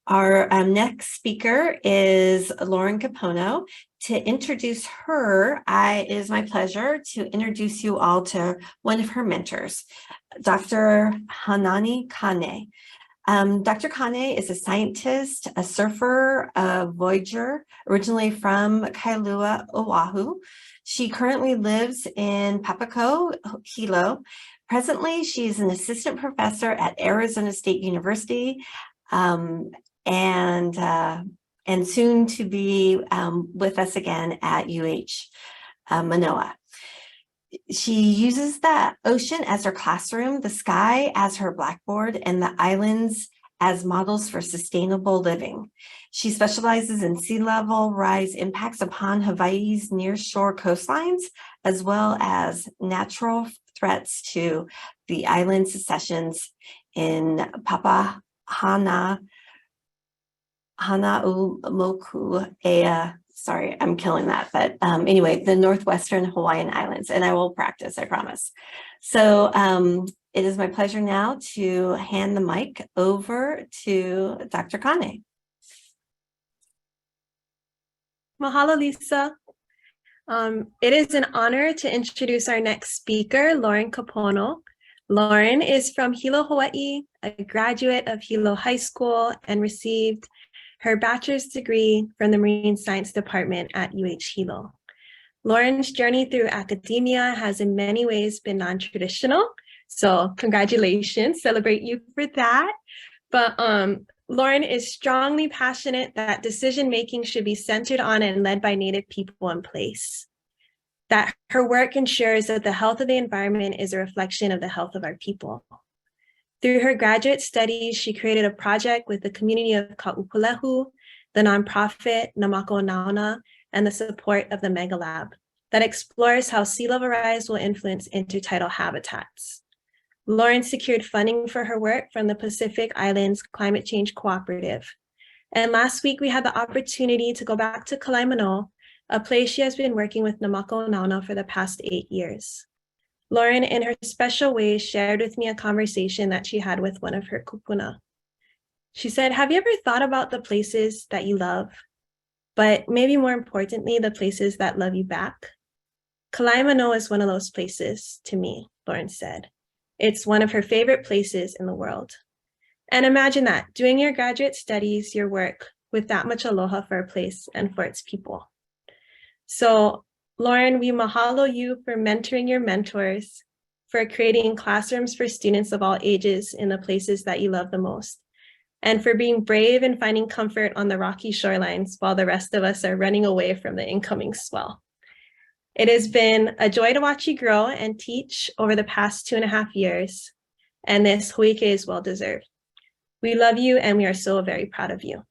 Our next speaker is Lauren Kapono. To introduce her, it is my pleasure to introduce you all to one of her mentors, Dr. Hanani Kane. Dr. Kane is a scientist, a surfer, a voyager, originally from Kailua, Oahu. She currently lives in Papako, Hilo. Presently, she's an assistant professor at Arizona State University, and soon to be with us again at Manoa. She uses the ocean as her classroom, the sky as her blackboard, and the islands as models for sustainable living. She specializes in sea level rise impacts upon Hawaii's nearshore coastlines, as well as natural threats to the island successions in Hanaumoku Ea. Sorry, I'm killing that. But anyway, the Northwestern Hawaiian Islands, and I will practice, I promise. So it is my pleasure now to hand the mic over to Dr. Kane. Mahalo, Lisa. It is an honor to introduce our next speaker, Lauren Kapono. Lauren is from Hilo, Hawaii, a graduate of Hilo High School, and received her bachelor's degree from the Marine Science Department at Hilo. Lauren's journey through academia has in many ways been non-traditional, so congratulations, celebrate you for that. But Lauren is strongly passionate that decision-making should be centered on and led by Native people and place. That her work ensures that the health of the environment is a reflection of the health of our people. Through her graduate studies, she created a project with the community of Ka'upulehu, the nonprofit Namako Nauna, and the support of the Mega Lab that explores how sea level rise will influence intertidal habitats. Lauren secured funding for her work from the Pacific Islands Climate Change Cooperative. And last week, we had the opportunity to go back to Kalaemanō, a place she has been working with Namako Nauna for the past 8 years. Lauren, in her special way, shared with me a conversation that she had with one of her kupuna. She said, have you ever thought about the places that you love, but maybe more importantly, the places that love you back? Kalaemanō is one of those places to me, Lauren said. It's one of her favorite places in the world. And imagine that, doing your graduate studies, your work, with that much aloha for a place and for its people. So, Lauren, we mahalo you for mentoring your mentors, for creating classrooms for students of all ages in the places that you love the most, and for being brave and finding comfort on the rocky shorelines while the rest of us are running away from the incoming swell. It has been a joy to watch you grow and teach over the past 2.5 years, and this huike is well-deserved. We love you, and we are so very proud of you.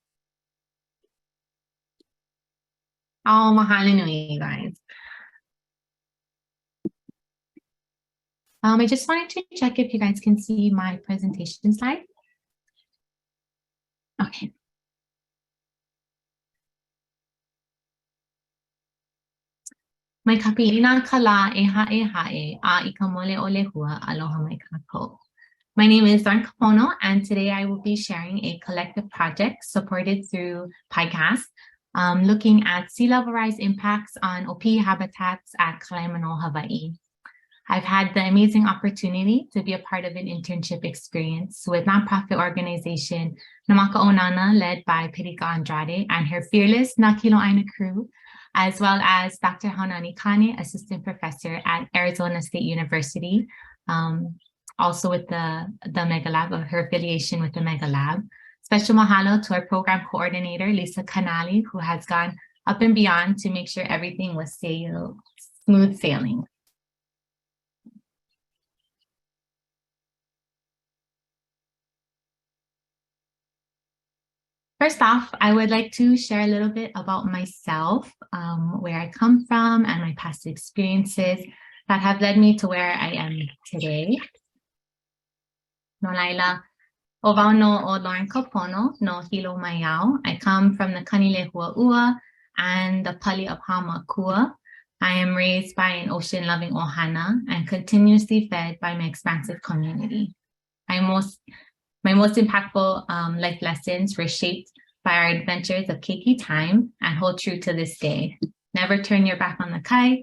Oh, mahalo nui, you guys. I just wanted to check if you guys can see my presentation slide. Okay. Mai kapi'ina kala e ha'e a I ka mole o lehua aloha mai kākou. My name is Lauren Kapono, and today I will be sharing a collective project supported through PICAST, looking at sea level rise impacts on Opihi habitats at Kalaemanō, Hawaii. I've had the amazing opportunity to be a part of an internship experience with nonprofit organization Namaka Onana, led by Perika Andrade and her fearless Nakilo'aina crew, as well as Dr. Hanani Kane, assistant professor at Arizona State University, also with the Mega Lab, or her affiliation with the Mega Lab. Special mahalo to our program coordinator, Lisa Canali, who has gone up and beyond to make sure everything was smooth sailing. First off, I would like to share a little bit about myself, where I come from, and my past experiences that have led me to where I am today. No laila, o wau no o Lauren Kapono no Hilo Maiau. I come from the Kanilehua Ua and the Pali of Hamakua. I am raised by an ocean-loving ohana and continuously fed by my expansive community. I most My most impactful life lessons were shaped by our adventures of keiki time and hold true to this day. Never turn your back on the kai,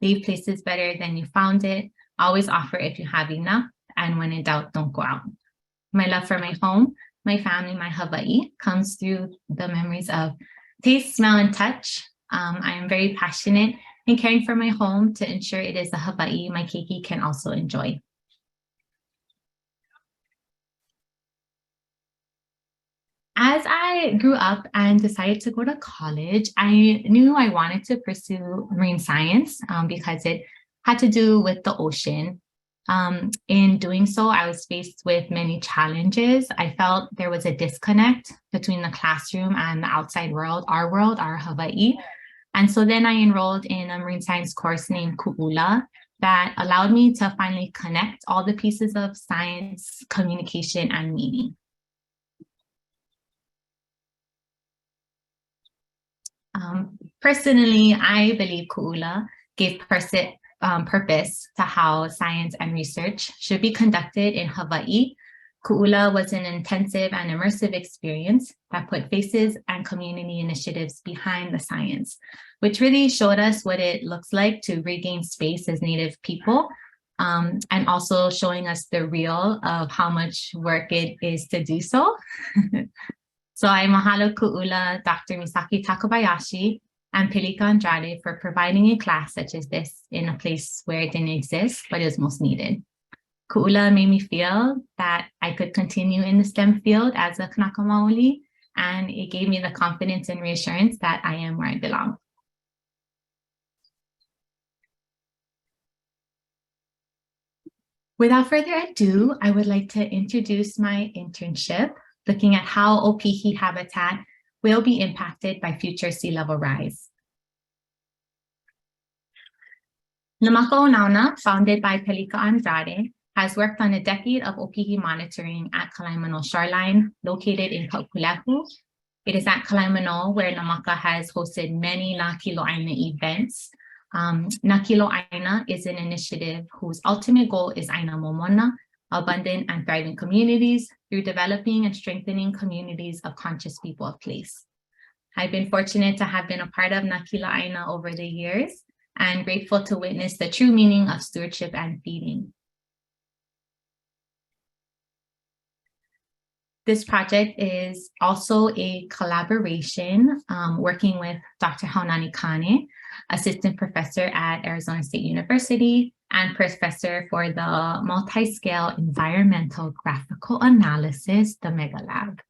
leave places better than you found it, always offer if you have enough, and when in doubt, don't go out. My love for my home, my family, my Hawaiʻi comes through the memories of taste, smell, and touch. I am very passionate in caring for my home to ensure it is a Hawaiʻi my keiki can also enjoy. As I grew up and decided to go to college, I knew I wanted to pursue marine science because it had to do with the ocean. In doing so, I was faced with many challenges. I felt there was a disconnect between the classroom and the outside world, our Hawaiʻi. And so then I enrolled in a marine science course named Ku'ula that allowed me to finally connect all the pieces of science, communication, and meaning. Personally, I believe Ku'ula gave purpose to how science and research should be conducted in Hawaiʻi. Ku'ula was an intensive and immersive experience that put faces and community initiatives behind the science, which really showed us what it looks like to regain space as Native people, and also showing us the real of how much work it is to do so. So I mahalo Ku'ula, Dr. Misaki Takabayashi, and Pelika Andrade for providing a class such as this in a place where it didn't exist, but is most needed. Ku'ula made me feel that I could continue in the STEM field as a Kanaka Maoli, and it gave me the confidence and reassurance that I am where I belong. Without further ado, I would like to introduce my internship, looking at how Opihi habitat will be impacted by future sea level rise. Lamaka Onauna, founded by Pelika Andrade, has worked on a decade of Opihi monitoring at Kalaemanō shoreline, located in Kaupulehu. It is at Kalaemanō where Namaka has hosted many Na Kilo'aina events. Na Kilo'aina is an initiative whose ultimate goal is Aina Momona, abundant and thriving communities through developing and strengthening communities of conscious people of place. I've been fortunate to have been a part of Na Kilo'aina over the years and grateful to witness the true meaning of stewardship and feeding. This project is also a collaboration working with Dr. Haunani Kane, assistant professor at Arizona State University and professor for the multi-scale environmental graphical analysis, the Mega Lab.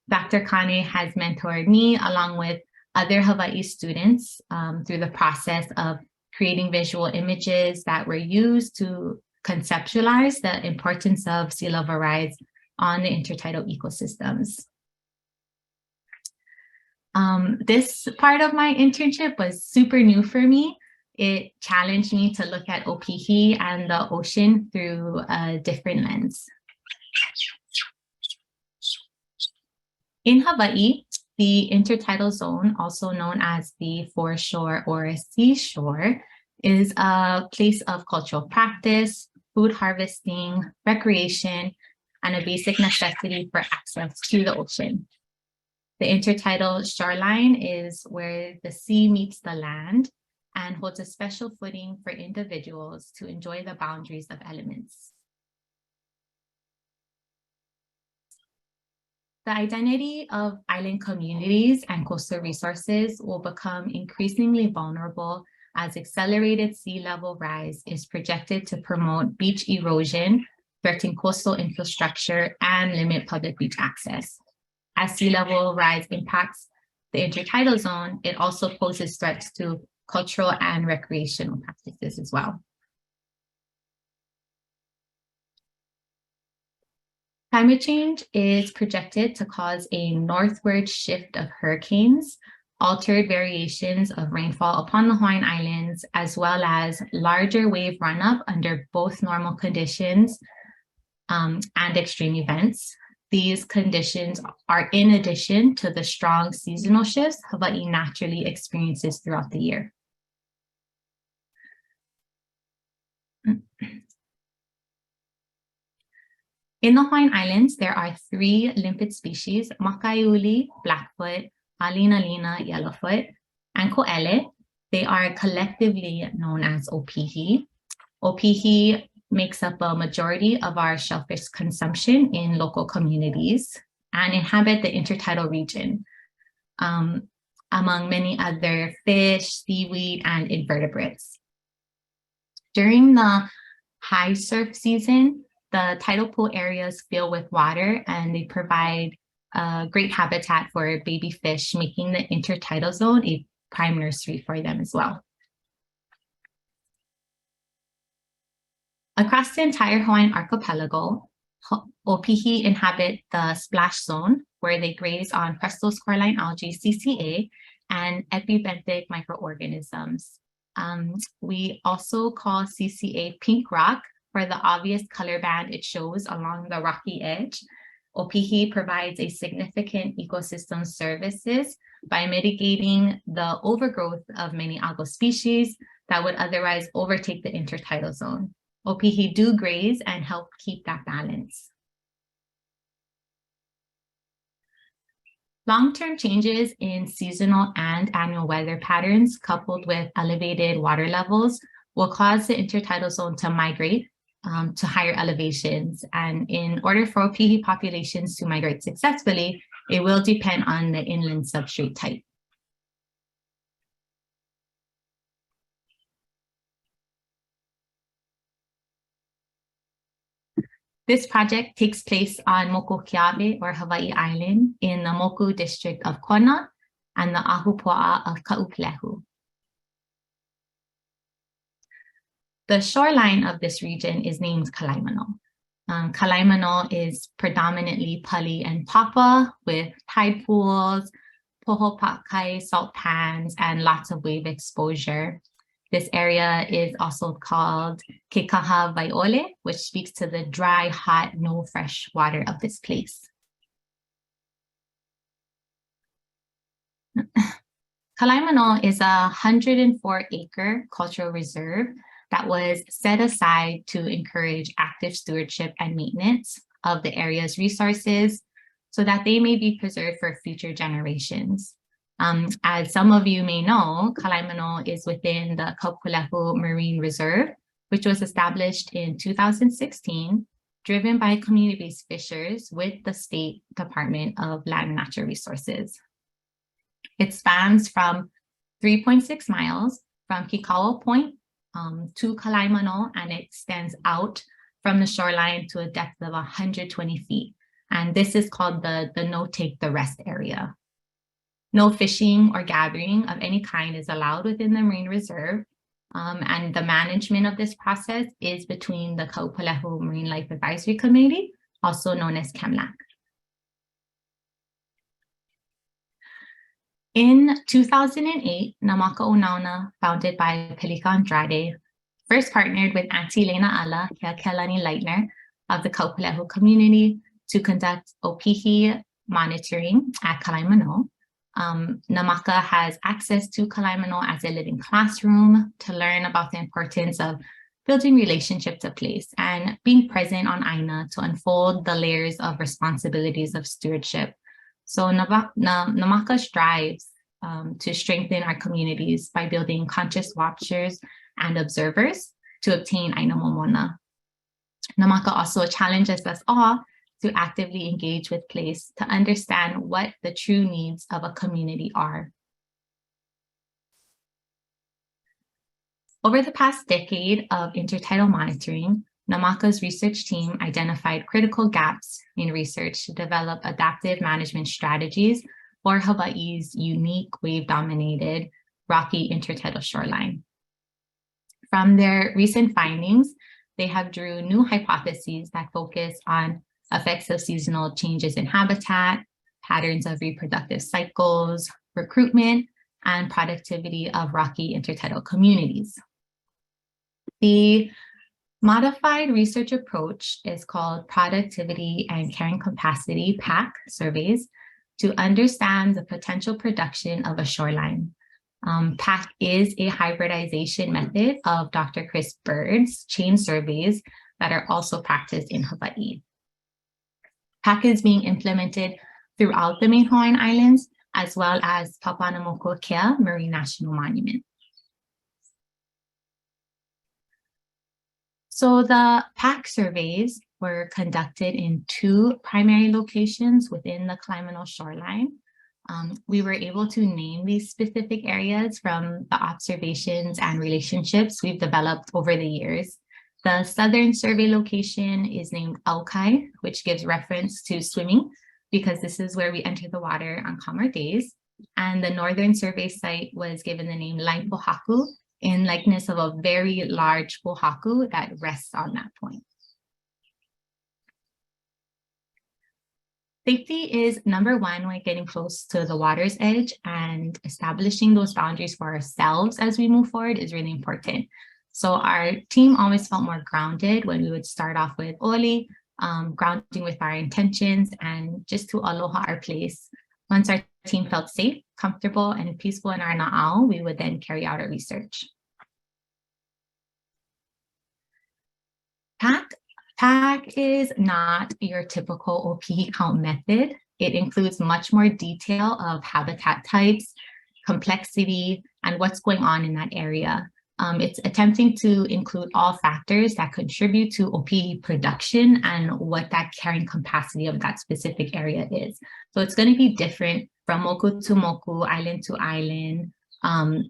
Dr. Kane has mentored me along with other Hawaiʻi students through the process of creating visual images that were used to conceptualize the importance of sea level rise on the intertidal ecosystems. This part of my internship was super new for me. It challenged me to look at Opihi and the ocean through a different lens. In Hawaiʻi, the intertidal zone, also known as the foreshore or seashore, is a place of cultural practice, food harvesting, recreation, and a basic necessity for access to the ocean. The intertidal shoreline is where the sea meets the land and holds a special footing for individuals to enjoy the boundaries of elements. The identity of island communities and coastal resources will become increasingly vulnerable as accelerated sea level rise is projected to promote beach erosion, threaten coastal infrastructure, and limit public beach access. As sea level rise impacts the intertidal zone, it also poses threats to cultural and recreational practices as well. Climate change is projected to cause a northward shift of hurricanes, altered variations of rainfall upon the Hawaiian Islands, as well as larger wave run-up under both normal conditions and extreme events. These conditions are in addition to the strong seasonal shifts Hawaiʻi naturally experiences throughout the year. In the Hawaiian Islands, there are 3 limpet species: makaiuli, blackfoot, alina, yellowfoot, and ko'ele. They are collectively known as Opihi. Opihi makes up a majority of our shellfish consumption in local communities and inhabit the intertidal region, among many other fish, seaweed, and invertebrates. During the high surf season, the tidal pool areas fill with water and they provide a great habitat for baby fish, making the intertidal zone a prime nursery for them as well. Across the entire Hawaiian archipelago, Opihi inhabit the splash zone, where they graze on crustoscorline algae, CCA, and epibenthic microorganisms. We also call CCA pink rock for the obvious color band it shows along the rocky edge. Opihi provides a significant ecosystem services by mitigating the overgrowth of many algal species that would otherwise overtake the intertidal zone. Opihi do graze and help keep that balance. Long-term changes in seasonal and annual weather patterns coupled with elevated water levels will cause the intertidal zone to migrate to higher elevations. And in order for Opihi populations to migrate successfully, it will depend on the inland substrate type. This project takes place on Mokukiawe, or Hawaiʻi Island, in the Moku district of Kona and the Ahupua'a of Ka'uplehu. The shoreline of this region is named Kalaemanō. Kalaemanō is predominantly pali and papa with tide pools, pohopakai, salt pans, and lots of wave exposure. This area is also called Kekaha Vaiole, which speaks to the dry, hot, no fresh water of this place. Kalaemanō is a 104-acre cultural reserve that was set aside to encourage active stewardship and maintenance of the area's resources so that they may be preserved for future generations. As some of you may know, Kalaemanō is within the Kaupulehu Marine Reserve, which was established in 2016, driven by community-based fishers with the State Department of Land and Natural Resources. It spans from 3.6 miles from Kikaua Point to Kalaemanō, and it extends out from the shoreline to a depth of 120 feet. And this is called the no take the rest area. No fishing or gathering of any kind is allowed within the Marine Reserve, and the management of this process is between the Kaupulehu Marine Life Advisory Committee, also known as KEMLAC. In 2008, Namaka Unauna, founded by Pelika Andrade, first partnered with Auntie Lena Ala Keakelani Leitner of the Kaupulehu community to conduct Opihi monitoring at Kalaemanō. Namaka has access to Kalaemanō as a living classroom to learn about the importance of building relationships to place and being present on Aina to unfold the layers of responsibilities of stewardship. So Namaka strives to strengthen our communities by building conscious watchers and observers to obtain Aina Momona. Namaka also challenges us all to actively engage with place to understand what the true needs of a community are. Over the past decade of intertidal monitoring, Namaka's research team identified critical gaps in research to develop adaptive management strategies for Hawaii's unique wave-dominated rocky intertidal shoreline. From their recent findings, they have drew new hypotheses that focus on effects of seasonal changes in habitat, patterns of reproductive cycles, recruitment, and productivity of rocky intertidal communities. The modified research approach is called Productivity and Carrying Capacity PAC surveys to understand the potential production of a shoreline. PAC is a hybridization method of Dr. Chris Bird's chain surveys that are also practiced in Hawaii. PAC is being implemented throughout the main Hawaiian Islands, as well as Papahanaumokuakea Marine National Monument. So the PAC surveys were conducted in 2 primary locations within the Kalaemanō shoreline. We were able to name these specific areas from the observations and relationships we've developed over the years. The southern survey location is named Aukai, which gives reference to swimming, because this is where we enter the water on calmer days. And the northern survey site was given the name Laipohaku, in likeness of a very large pohaku that rests on that point. Safety is number 1 when getting close to the water's edge, and establishing those boundaries for ourselves as we move forward is really important. So our team always felt more grounded when we would start off with oli, grounding with our intentions and just to aloha our place. Once our team felt safe, comfortable, and peaceful in our na'au, we would then carry out our research. PAC is not your typical Opihi count method. It includes much more detail of habitat types, complexity, and what's going on in that area. It's attempting to include all factors that contribute to Opihi production and what that carrying capacity of that specific area is. So it's going to be different from moku to moku, island to island. And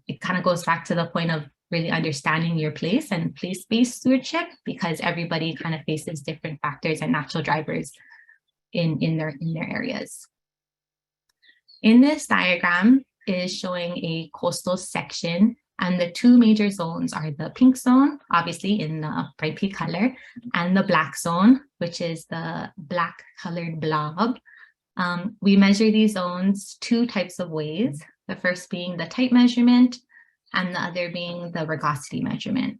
it kind of goes back to the point of really understanding your place and place-based stewardship, because everybody kind of faces different factors and natural drivers in their areas. In this diagram is showing a coastal section, and the 2 major zones are the pink zone, obviously in the bright pink color, and the black zone, which is the black colored blob. We measure these zones 2 types of ways, the first being the type measurement, and the other being the rugosity measurement.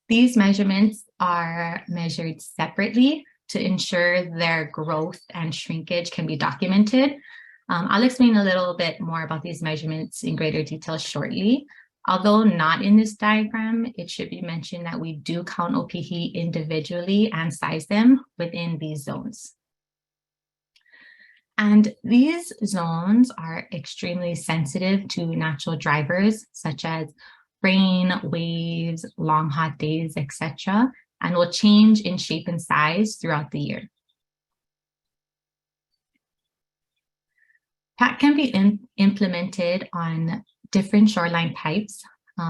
These measurements are measured separately to ensure their growth and shrinkage can be documented. I'll explain a little bit more about these measurements in greater detail shortly. Although not in this diagram, it should be mentioned that we do count Opihi individually and size them within these zones. And these zones are extremely sensitive to natural drivers such as rain, waves, long hot days, etc., and will change in shape and size throughout the year. PAC can be implemented on different shoreline types,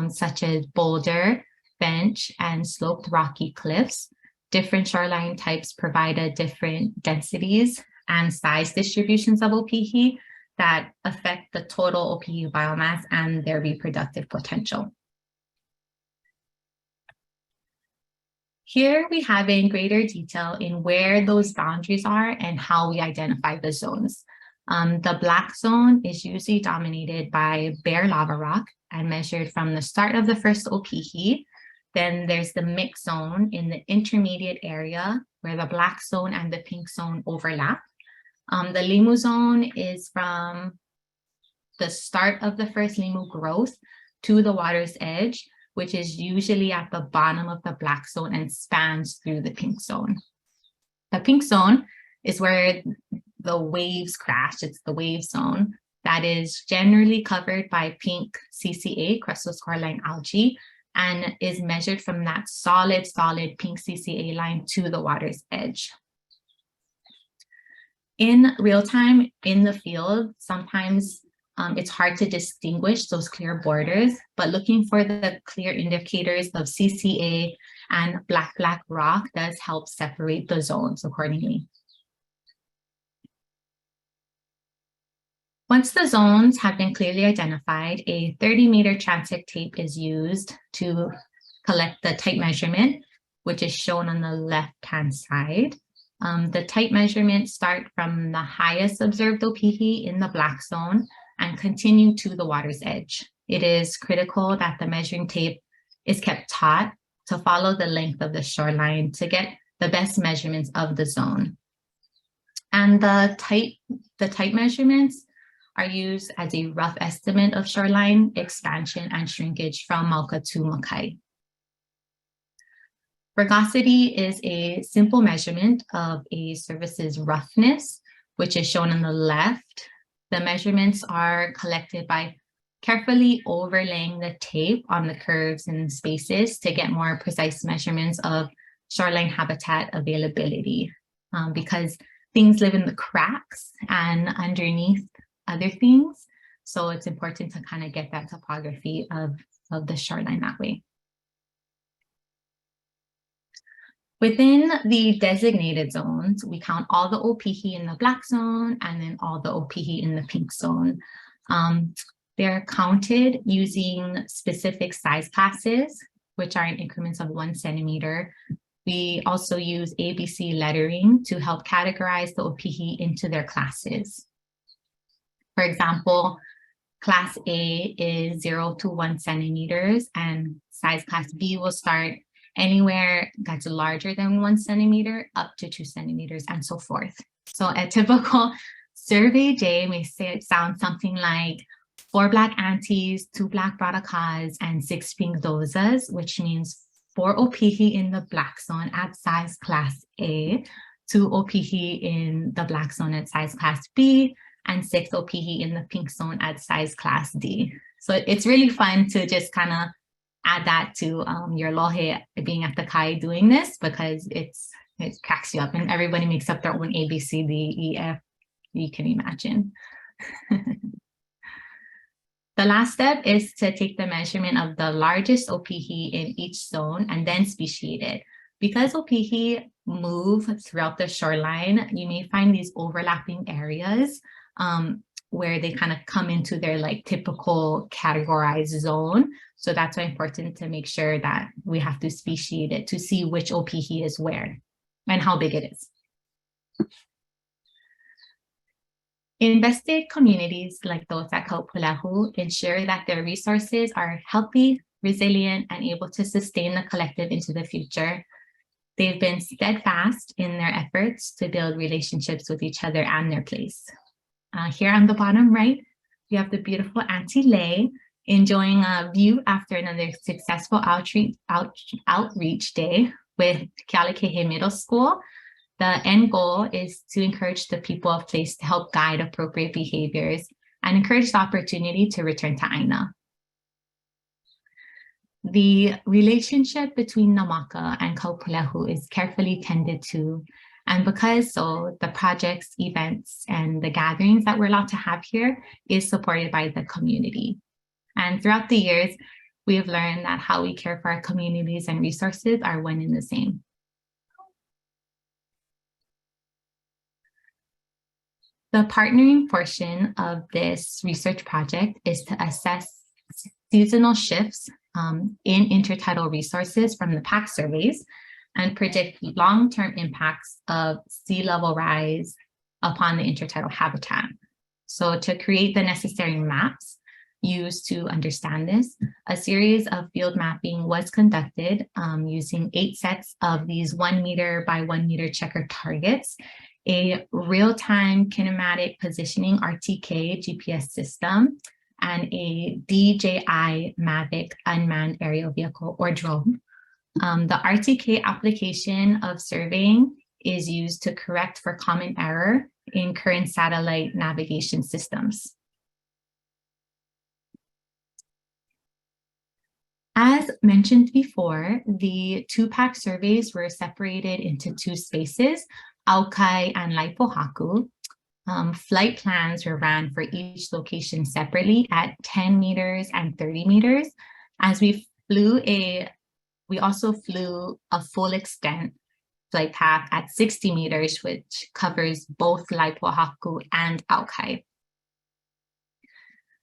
such as boulder, bench, and sloped rocky cliffs. Different shoreline types provide a different densities and size distributions of Opihi that affect the total Opihi biomass and their reproductive potential. Here we have in greater detail in where those boundaries are and how we identify the zones. The black zone is usually dominated by bare lava rock and measured from the start of the first Opihi. Then there's the mixed zone in the intermediate area where the black zone and the pink zone overlap. The limu zone is from the start of the first limu growth to the water's edge, which is usually at the bottom of the black zone and spans through the pink zone. The pink zone is where the waves crash. It's the wave zone that is generally covered by pink CCA, crescent-coralline algae, and is measured from that solid pink CCA line to the water's edge. In real time in the field, sometimes it's hard to distinguish those clear borders, but looking for the clear indicators of CCA and black rock does help separate the zones accordingly. Once the zones have been clearly identified, a 30-meter transect tape is used to collect the type measurement, which is shown on the left-hand side. The type measurements start from the highest observed Opihi in the black zone and continue to the water's edge. It is critical that the measuring tape is kept taut to follow the length of the shoreline to get the best measurements of the zone. And the type measurements are used as a rough estimate of shoreline expansion and shrinkage from Mauka to Makai. Frugosity is a simple measurement of a surface's roughness, which is shown on the left. The measurements are collected by carefully overlaying the tape on the curves and spaces to get more precise measurements of shoreline habitat availability, because things live in the cracks and underneath other things. So it's important to kind of get that topography of the shoreline that way. Within the designated zones, we count all the Opihi in the black zone and then all the Opihi in the pink zone. They're counted using specific size classes, which are in increments of 1 centimeter. We also use ABC lettering to help categorize the Opihi into their classes. For example, class A is 0 to 1 centimeters, and size class B will start anywhere that's larger than 1 centimeter up to 2 centimeters and so forth. So a typical survey day may sound something like 4 black aunties, 2 black barakas, and 6 pink dozas, which means 4 Opihi in the black zone at size class A, 2 Opihi in the black zone at size class B, and 6 Opihi in the pink zone at size class D. So it's really fun to just kind of add that to your lohe being at the kai doing this, because it cracks you up and everybody makes up their own A, B, C, D, E, F, you can imagine. The last step is to take the measurement of the largest Opihi in each zone and then speciate it. Because Opihi move throughout the shoreline, you may find these overlapping areas where they kind of come into their like typical categorized zone. So that's why it's important to make sure that we have to speciate it to see which Opihi is where and how big it is. Invested communities like those at Kaupulehu ensure that their resources are healthy, resilient, and able to sustain the collective into the future. They've been steadfast in their efforts to build relationships with each other and their place. Here on the bottom right, we have the beautiful Auntie Lei enjoying a view after another successful outreach day with Kealakahe Middle School. The end goal is to encourage the people of place to help guide appropriate behaviors and encourage the opportunity to return to Aina. The relationship between Namaka and Kaupulehu is carefully tended to, and because so, the projects, events, and the gatherings that we're allowed to have here is supported by the community. And throughout the years, we have learned that how we care for our communities and resources are one and the same. The partnering portion of this research project is to assess seasonal shifts in intertidal resources from the PAC surveys and predict long-term impacts of sea level rise upon the intertidal habitat. So to create the necessary maps used to understand this, a series of field mapping was conducted using 8 sets of these 1 meter by 1 meter checker targets, a real-time kinematic positioning RTK GPS system, and a DJI Mavic unmanned aerial vehicle or drone. The RTK application of surveying is used to correct for common error in current satellite navigation systems. As mentioned before, the 2 PAC surveys were separated into 2 spaces, Aukai and Laipohaku. Flight plans were ran for each location separately at 10 meters and 30 meters. As we also flew a full extent flight path at 60 meters, which covers both Laipohaku and Aukai.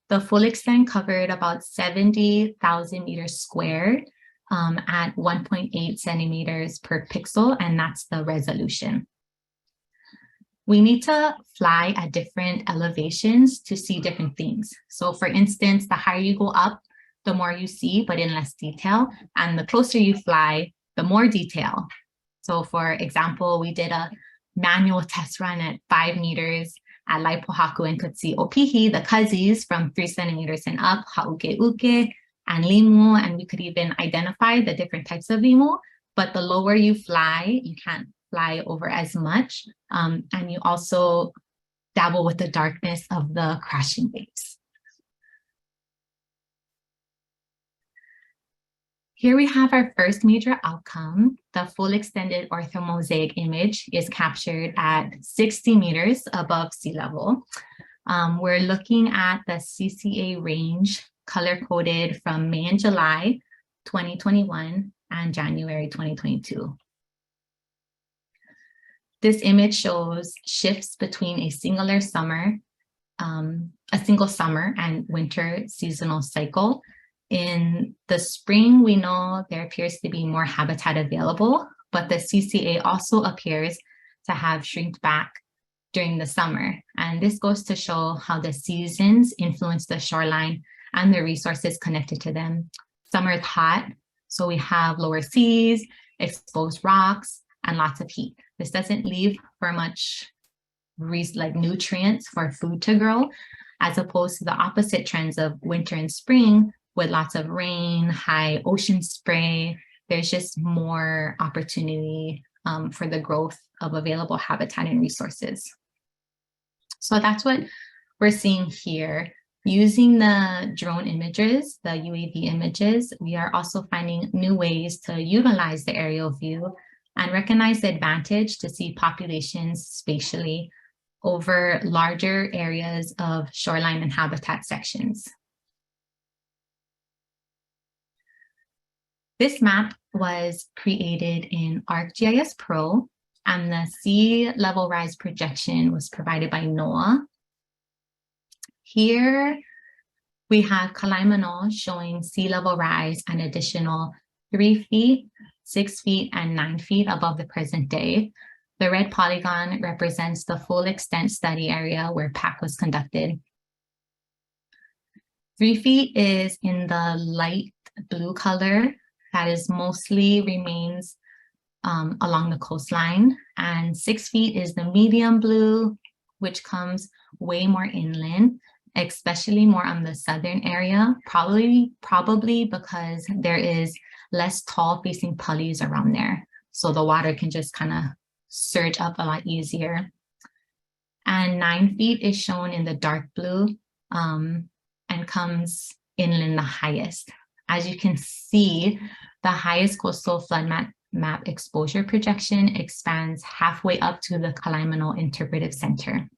The full extent covered about 70,000 meters squared at 1.8 centimeters per pixel, and that's the resolution. We need to fly at different elevations to see different things. So for instance, the higher you go up, the more you see, but in less detail. And the closer you fly, the more detail. So for example, we did a manual test run at 5 meters at Laipohaku and could see Opihi, the kazis from 3 centimeters and up, hauke uke, and limu, and we could even identify the different types of limu. but the lower you fly, you can't fly over as much. And you also dabble with the darkness of the crashing waves. Here we have our first major outcome. The full extended orthomosaic image is captured at 60 meters above sea level. We're looking at the CCA range color-coded from May and July 2021 and January 2022. This image shows shifts between a single summer and winter seasonal cycle. In the spring, we know there appears to be more habitat available, but the CCA also appears to have shrinked back during the summer. And this goes to show how the seasons influence the shoreline and the resources connected to them. Summer is hot, so we have lower seas, exposed rocks, and lots of heat. This doesn't leave for much nutrients for food to grow, as opposed to the opposite trends of winter and spring with lots of rain, high ocean spray. There's just more opportunity for the growth of available habitat and resources. So that's what we're seeing here. Using the drone images, the UAV images, we are also finding new ways to utilize the aerial view and recognize the advantage to see populations spatially over larger areas of shoreline and habitat sections. This map was created in ArcGIS Pro, and the sea level rise projection was provided by NOAA. Here we have Kalaemanō showing sea level rise an additional 3 feet, 6 feet, and 9 feet above the present day. The red polygon represents the full extent study area where PAC was conducted. 3 feet is in the light blue color. That is mostly remains along the coastline, and 6 feet is the medium blue, which comes way more inland, especially more on the southern area, probably because there is less tall facing pulleys around there. So the water can just kind of surge up a lot easier. And 9 feet is shown in the dark blue and comes inland the highest. As you can see, the highest coastal flood map exposure projection expands halfway up to the Kalaemanō Interpretive Center.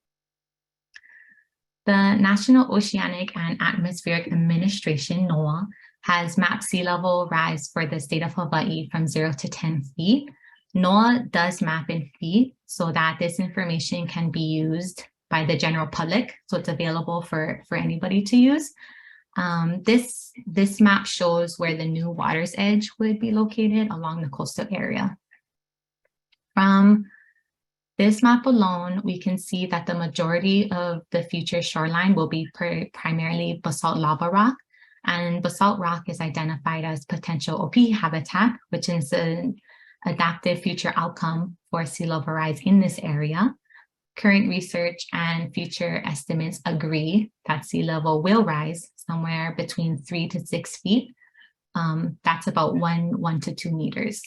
The National Oceanic and Atmospheric Administration, NOAA, has mapped sea level rise for the state of Hawaii from 0 to 10 feet. NOAA does map in feet so that this information can be used by the general public, so it's available for anybody to use. This map shows where the new water's edge would be located along the coastal area. From this map alone, we can see that the majority of the future shoreline will be primarily basalt lava rock, and basalt rock is identified as potential Opihi habitat, which is an adaptive future outcome for sea level rise in this area. Current research and future estimates agree that sea level will rise somewhere between 3 to 6 feet. That's about 1 to 2 meters.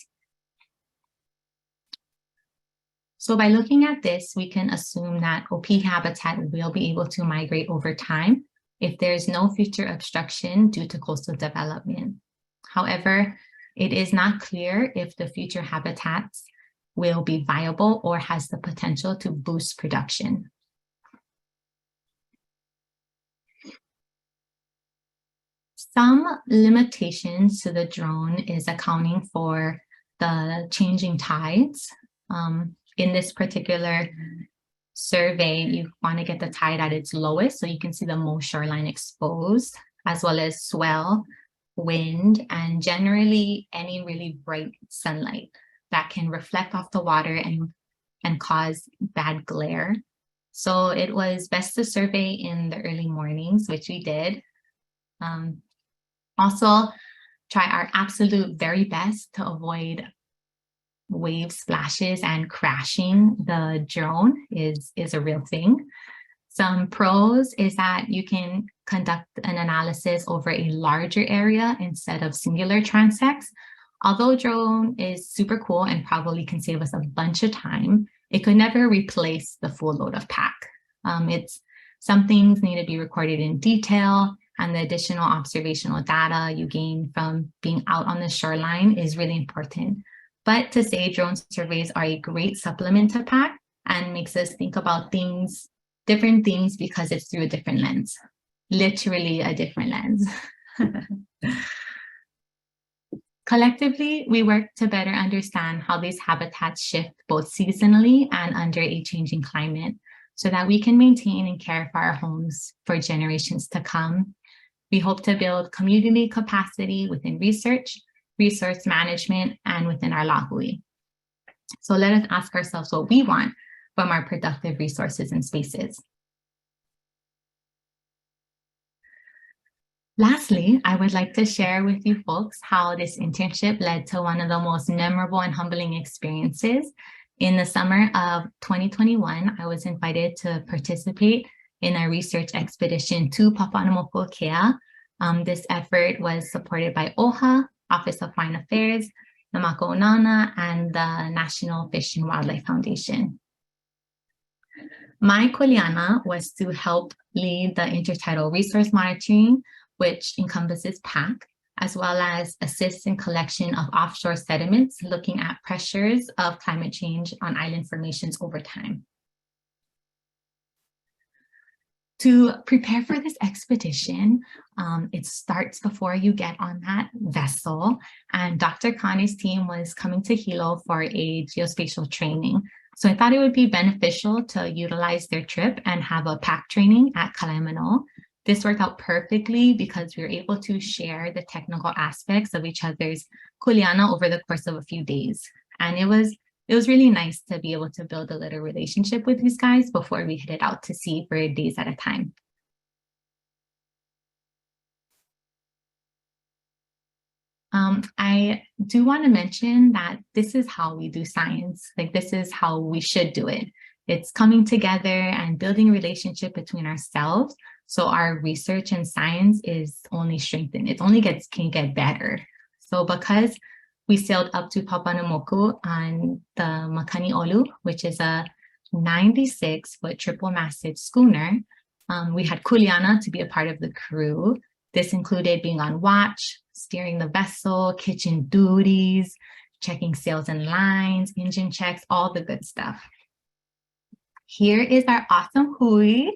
So by looking at this, we can assume that Opihi habitat will be able to migrate over time if there's no future obstruction due to coastal development. However, it is not clear if the future habitats will be viable or has the potential to boost production. Some limitations to the drone is accounting for the changing tides. In this particular survey, you want to get the tide at its lowest so you can see the most shoreline exposed, as well as swell, wind, and generally any really bright sunlight that can reflect off the water and cause bad glare. So it was best to survey in the early mornings, which we did. Also, try our absolute very best to avoid wave splashes and crashing the drone is a real thing. Some pros is that you can conduct an analysis over a larger area instead of singular transects. Although drone is super cool and probably can save us a bunch of time, it could never replace the full load of pack. Some things need to be recorded in detail, and the additional observational data you gain from being out on the shoreline is really important. But to say drone surveys are a great supplement to pack and makes us think about things, different things, because it's through a different lens, literally a different lens. Collectively, we work to better understand how these habitats shift both seasonally and under a changing climate so that we can maintain and care for our homes for generations to come. We hope to build community capacity within research, resource management, and within our lahui. So let us ask ourselves what we want from our productive resources and spaces. Lastly, I would like to share with you folks how this internship led to one of the most memorable and humbling experiences. In the summer of 2021, I was invited to participate in a research expedition to Papaʻanamokuakea. This effort was supported by OHA, Office of Foreign Affairs, the Maka'onana, and the National Fish and Wildlife Foundation. My kuleana was to help lead the intertidal resource monitoring, which encompasses PAC, as well as assist in collection of offshore sediments, looking at pressures of climate change on island formations over time. To prepare for this expedition, it starts before you get on that vessel, and Dr. Kane's team was coming to Hilo for a geospatial training. So I thought it would be beneficial to utilize their trip and have a PAC training at Kalaemanō. This worked out perfectly because we were able to share the technical aspects of each other's kuleana over the course of a few days. And it was really nice to be able to build a little relationship with these guys before we headed out to sea for days at a time. I do want to mention that this is how we do science. Like, this is how we should do it. It's coming together and building a relationship between ourselves. So our research and science is only strengthened. It only can get better. So because we sailed up to Papaʻanamoku on the Makani'olu, which is a 96-foot triple-masted schooner, we had kuleana to be a part of the crew. This included being on watch, steering the vessel, kitchen duties, checking sails and lines, engine checks, all the good stuff. Here is our awesome hui.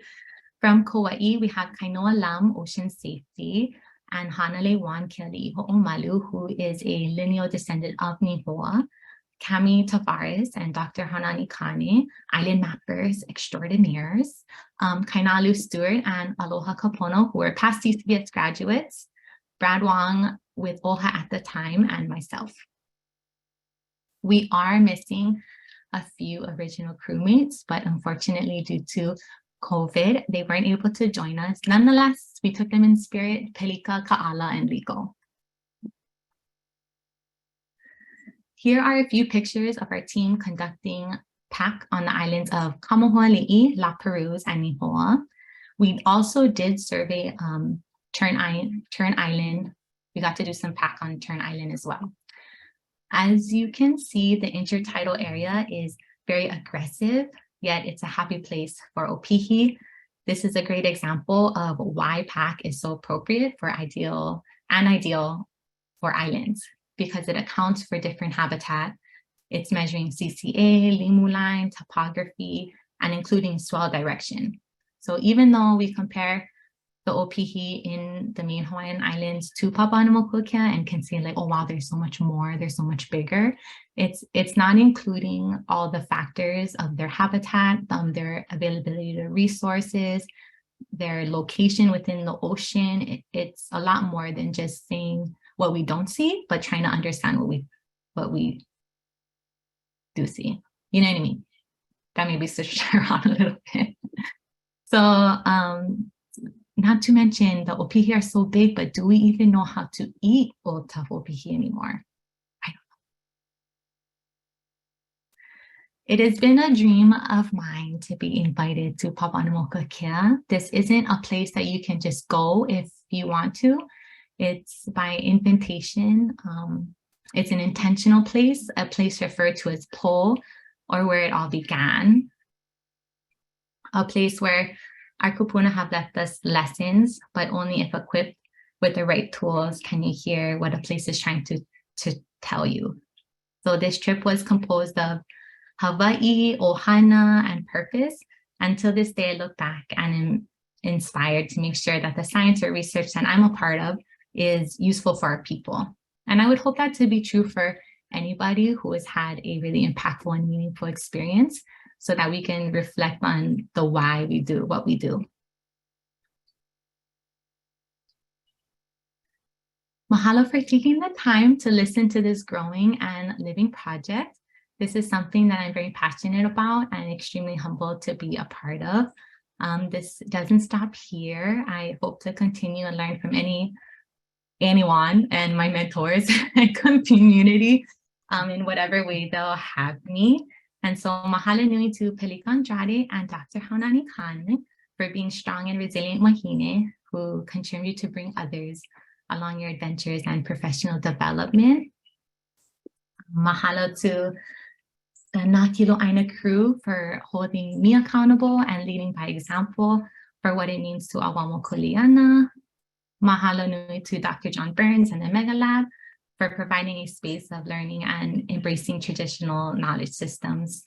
From Kauai, we have Kainoa Lam, Ocean Safety, and Hanale Wan Keali'iho'omalu, who is a lineal descendant of Nihoa, Cami Tavares, and Dr. Hanani Kane, island mappers extraordinaires, Kainalu Stewart and Aloha Kapono, who were past TCBES graduates, Brad Wong with OHA at the time, and myself. We are missing a few original crewmates, but unfortunately, due to COVID, they weren't able to join us. Nonetheless, we took them in spirit, Pelika, Ka'ala, and Liko. Here are a few pictures of our team conducting PAC on the islands of Kamohoali'i, La Perouse, and Nihoa. We also did survey Turn Island. We got to do some PAC on Turn Island as well. As you can see, the intertidal area is very aggressive, yet it's a happy place for Opihi. This is a great example of why PAC is so appropriate for ideal for islands, because it accounts for different habitat. It's measuring CCA, limu line, topography, and including swell direction. So even though we compare the Opihi in the main Hawaiian islands to Papaʻanamokuakea and can say like, oh wow, there's so much more, they're so much bigger. It's not including all the factors of their habitat, their availability to resources, their location within the ocean. It's a lot more than just saying what we don't see, but trying to understand what we do see. You know what I mean? That maybe switched around a little bit. So not to mention the Opihi are so big, but do we even know how to eat old tough Opihi anymore? I don't know. It has been a dream of mine to be invited to Papaʻanamokuakea. This isn't a place that you can just go if you want to. It's by invitation It's an intentional place, a place referred to as po, or where it all began. A place where our kupuna have left us lessons, but only if equipped with the right tools can you hear what a place is trying to tell you. So this trip was composed of Hawai'i, ohana, and purpose. Until this day, I look back and am inspired to make sure that the science or research that I'm a part of is useful for our people. And I would hope that to be true for anybody who has had a really impactful and meaningful experience, so that we can reflect on the why we do what we do. Mahalo for taking the time to listen to this growing and living project. This is something that I'm very passionate about and extremely humbled to be a part of. This doesn't stop here. I hope to continue and learn from anyone and my mentors and community in whatever way they'll have me. And so mahalo nui to Pelika Andrade and Dr. Haunani Khan for being strong and resilient wahine who contribute to bring others along your adventures and professional development. Mahalo to the Nakilo Aina crew for holding me accountable and leading by example for what it means to Awamo Kuleana. Mahalo nui to Dr. John Burns and the Mega Lab for providing a space of learning and embracing traditional knowledge systems.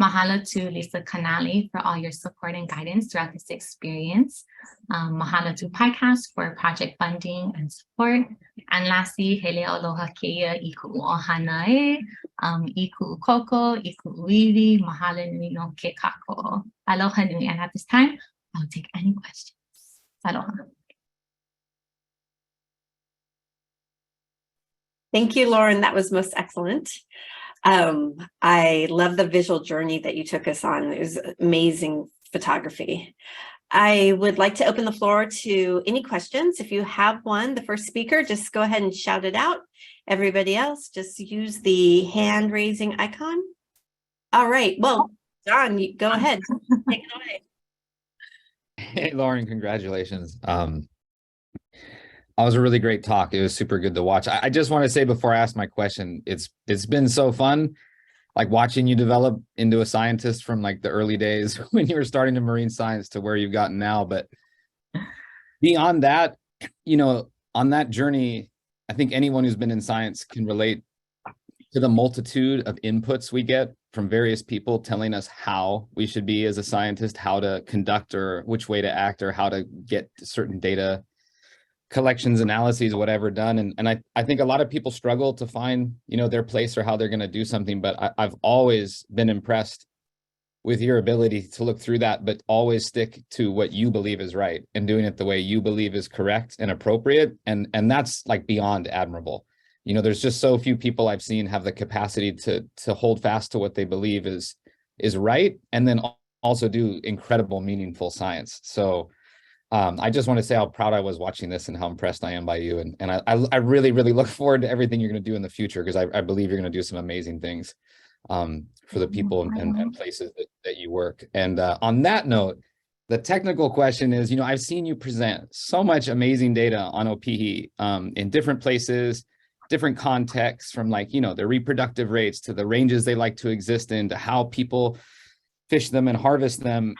Mahalo to Lisa Canale for all your support and guidance throughout this experience. Mahalo to PICAST for project funding and support. And lastly, hele aloha keia iku ohana e, iku koko, iku uiwi, mahalo nui no ke kako. Aloha nui. And at this time, I'll take any questions. Aloha. Thank you, Lauren. That was most excellent. I love the visual journey that you took us on. It was amazing photography. I would like to open the floor to any questions. If you have one, the first speaker, just go ahead and shout it out. Everybody else, just use the hand raising icon. All right. Well, John, go ahead. Take it away. Hey, Lauren, congratulations. That was a really great talk. It was super good to watch. I just want to say before I ask my question, it's been so fun, like watching you develop into a scientist from like the early days when you were starting to marine science to where you've gotten now. But beyond that, you know, on that journey, I think anyone who's been in science can relate to the multitude of inputs we get from various people telling us how we should be as a scientist, how to conduct or which way to act or how to get certain data collections, analyses, whatever done. And I think a lot of people struggle to find, you know, their place or how they're going to do something. But I've always been impressed with your ability to look through that, but always stick to what you believe is right and doing it the way you believe is correct and appropriate. And that's like beyond admirable. You know, there's just so few people I've seen have the capacity to hold fast to what they believe is right, and then also do incredible, meaningful science. So I just want to say how proud I was watching this and how impressed I am by you. And I really, really look forward to everything you're going to do in the future, because I believe you're going to do some amazing things for the people and places that you work. And on that note, the technical question is, you know, I've seen you present so much amazing data on Opihi in different places, different contexts, from like, you know, their reproductive rates to the ranges they like to exist in, to how people fish them and harvest them.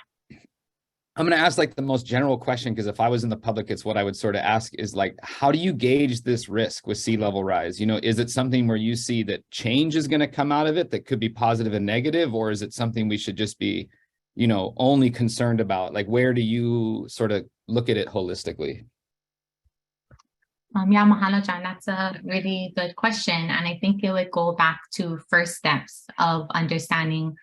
I'm going to ask like the most general question, because if I was in the public, it's what I would sort of ask is like, how do you gauge this risk with sea level rise? You know, is it something where you see that change is going to come out of it that could be positive and negative, or is it something we should just be, you know, only concerned about? Like, where do you sort of look at it holistically? Yeah, mahalo, John. That's a really good question. And I think it would go back to first steps of understanding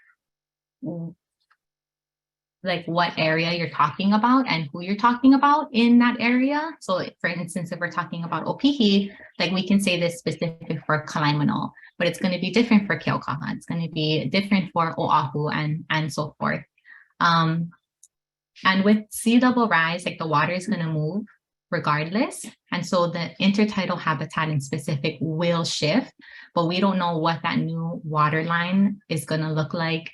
like what area you're talking about and who you're talking about in that area. So for instance, if we're talking about Opihi, like we can say this specific for Kalaemanō, but it's going to be different for Keaukaha. It's going to be different for Oahu and so forth. And with sea level rise, like the water is going to move regardless. And so the intertidal habitat in specific will shift, but we don't know what that new water line is going to look like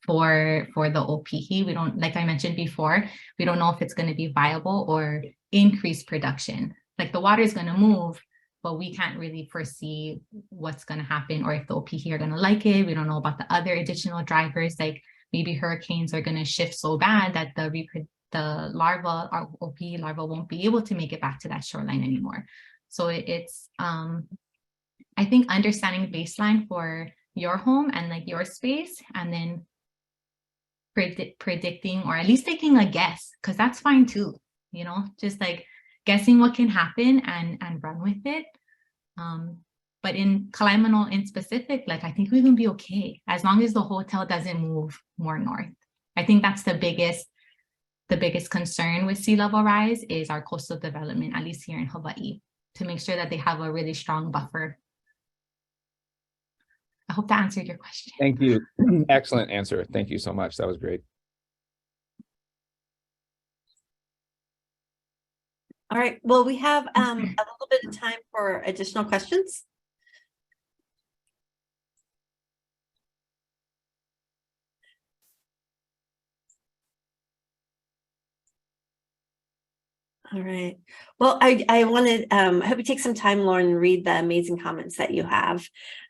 for the Opihi. We don't, like I mentioned before, we don't know if it's going to be viable or increase production. like the water is going to move, but we can't really foresee what's going to happen or if the Opihi are going to like it. We don't know about the other additional drivers, like maybe hurricanes are going to shift so bad that the larva or Opihi larva won't be able to make it back to that shoreline anymore. So it's I think understanding baseline for your home and like your space, and then predicting or at least taking a guess, because that's fine too, you know, just like guessing what can happen and run with it. But in Kalaemanō in specific, like I think we can be okay as long as the hotel doesn't move more north. I think that's the biggest concern with sea level rise is our coastal development, at least here in Hawaii, to make sure that they have a really strong buffer. I hope that answered your question. Thank you. Excellent answer. Thank you so much. That was great. All right. Well, we have a little bit of time for additional questions. All right. Well, I wanted, I hope you take some time, Lauren, and read the amazing comments that you have.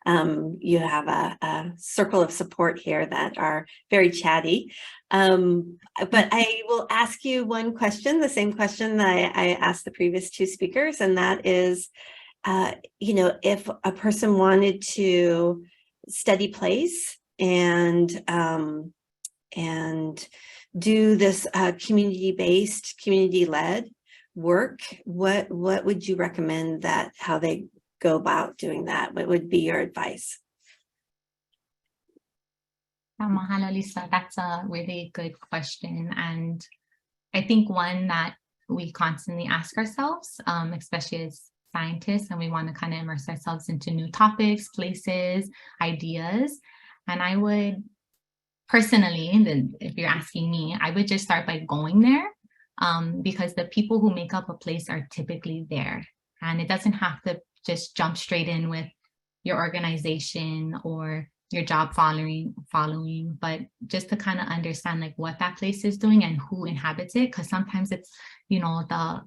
You have a circle of support here that are very chatty. But I will ask you one question, the same question that I asked the previous two speakers, and that is, you know, if a person wanted to study place and do this community-based, community-led work, what would you recommend that how they go about doing that? What would be your advice? Mahalo, Lisa. That's a really good question. And I think one that we constantly ask ourselves, especially as scientists, and we want to kind of immerse ourselves into new topics, places, ideas. And I would personally, if you're asking me, I would just start by going there. Because the people who make up a place are typically there, and it doesn't have to just jump straight in with your organization or your job following, but just to kind of understand like what that place is doing and who inhabits it. Because sometimes it's, you know, the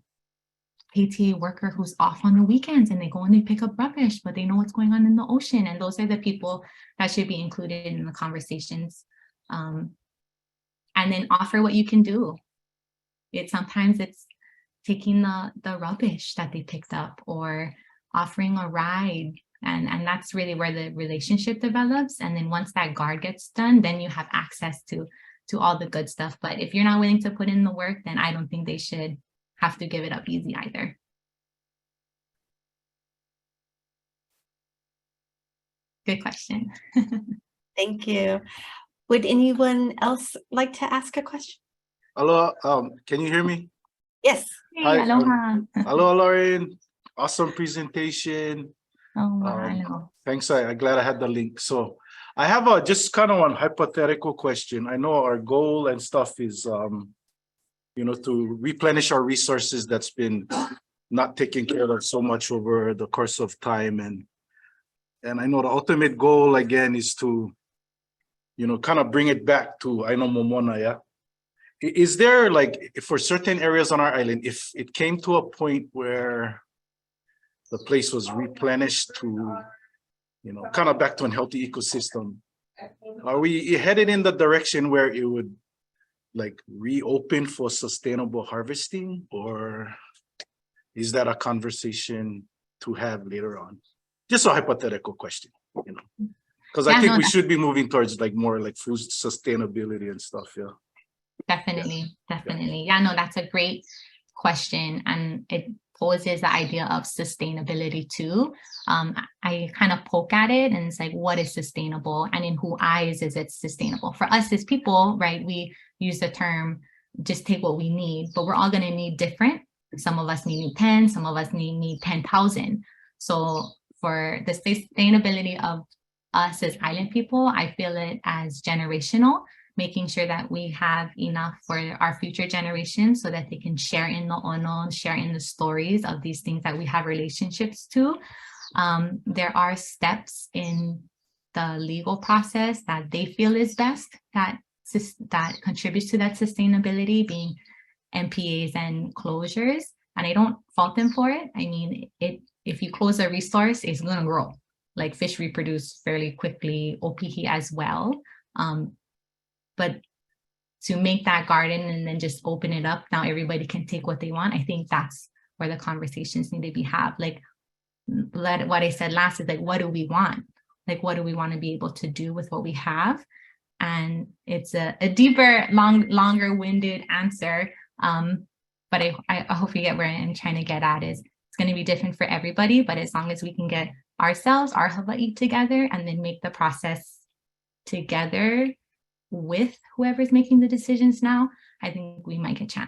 PTA worker who's off on the weekends and they go and they pick up rubbish, but they know what's going on in the ocean, and those are the people that should be included in the conversations. And then offer what you can do. Sometimes it's taking the rubbish that they picked up or offering a ride. And that's really where the relationship develops. And then once that guard gets done, then you have access to all the good stuff. But if you're not willing to put in the work, then I don't think they should have to give it up easy either. Good question. Thank you. Would anyone else like to ask a question? Hello, can you hear me? Yes. Hey, Hi, aloha. Hello, Lauren. Awesome presentation. Oh, mahalo. Thanks. I'm glad I had the link. So I have just kind of one hypothetical question. I know our goal and stuff is, you know, to replenish our resources that's been not taken care of so much over the course of time. And I know the ultimate goal again is to, you know, kind of bring it back to Aino Momona, yeah? Is there, like, for certain areas on our island, if it came to a point where the place was replenished to, you know, kind of back to a healthy ecosystem, are we headed in the direction where it would like reopen for sustainable harvesting, or is that a conversation to have later on? Just a hypothetical question, you know, because I think we should be moving towards like more like food sustainability and stuff. Yeah. Definitely. Yeah, no, that's a great question. And it poses the idea of sustainability too. I kind of poke at it and it's like, what is sustainable? And in whose eyes is it sustainable? For us as people, right, we use the term, just take what we need, but we're all going to need different. Some of us need 10, some of us need 10,000. So for the sustainability of us as island people, I feel it as generational, making sure that we have enough for our future generations so that they can share in the ono, share in the stories of these things that we have relationships to. There are steps in the legal process that they feel is best that contributes to that sustainability, being MPAs and closures. And I don't fault them for it. I mean, if you close a resource, it's going to grow. Like fish reproduce fairly quickly, Opihi as well. But to make that garden and then just open it up, now everybody can take what they want. I think that's where the conversations need to be had. Like what I said last is like, what do we want? Like, what do we want to be able to do with what we have? And it's a deeper, longer winded answer. But I hope you get where I'm trying to get at is it's going to be different for everybody, but as long as we can get ourselves, our Hawaiʻi together, and then make the process together with whoever's making the decisions now, I think we might get